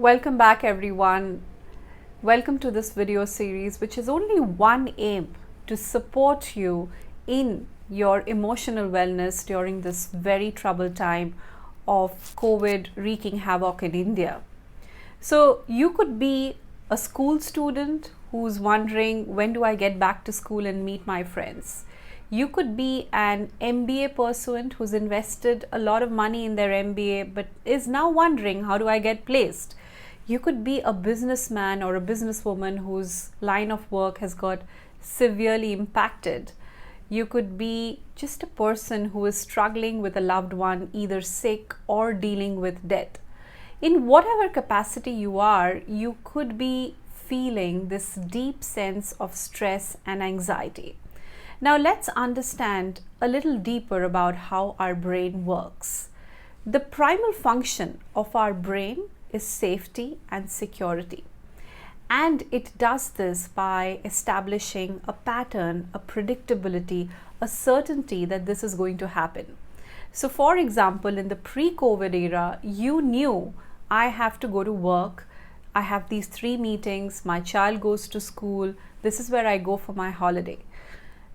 Welcome back everyone. Welcome to this video series which has only one aim: to support you in your emotional wellness during this very troubled time of COVID wreaking havoc in India. So you could be a school student who's wondering, when do I get back to school and meet my friends? You could be an MBA pursuant who's invested a lot of money in their MBA but is now wondering, how do I get placed? You could be a businessman or a businesswoman whose line of work has got severely impacted. You could be just a person who is struggling with a loved one, either sick or dealing with death. In whatever capacity you are, you could be feeling this deep sense of stress and anxiety. Now let's understand a little deeper about how our brain works. The primal function of our brain is safety and security. And it does this by establishing a pattern, a predictability, a certainty that this is going to happen. So for example, in the pre-COVID era, you knew, I have to go to work, I have these 3 meetings, my child goes to school, this is where I go for my holiday.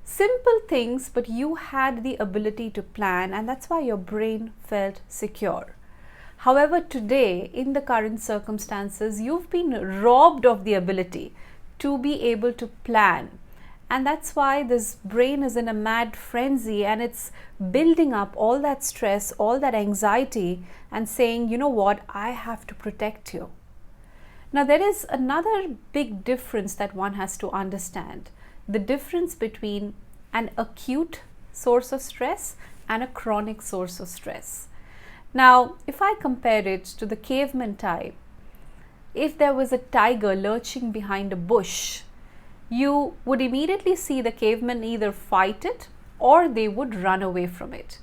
Simple things, but you had the ability to plan, and that's why your brain felt secure. However, today, in the current circumstances, you've been robbed of the ability to be able to plan. And that's why this brain is in a mad frenzy, and it's building up all that stress, all that anxiety, and saying, you know what, I have to protect you. Now, there is another big difference that one has to understand. The difference between an acute source of stress and a chronic source of stress. Now, if I compare it to the caveman type, if there was a tiger lurching behind a bush, you would immediately see the caveman either fight it or they would run away from it.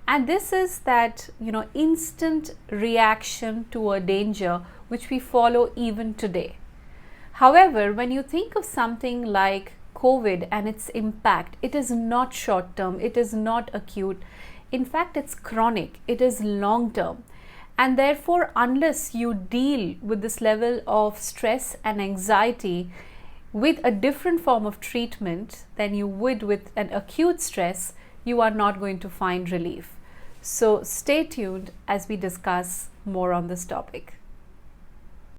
And this is that, instant reaction to a danger which we follow even today. However, when you think of something like COVID and its impact, it is not short term, it is not acute. In fact, it's chronic, it is long term. And therefore, unless you deal with this level of stress and anxiety with a different form of treatment than you would with an acute stress, you are not going to find relief. So stay tuned as we discuss more on this topic.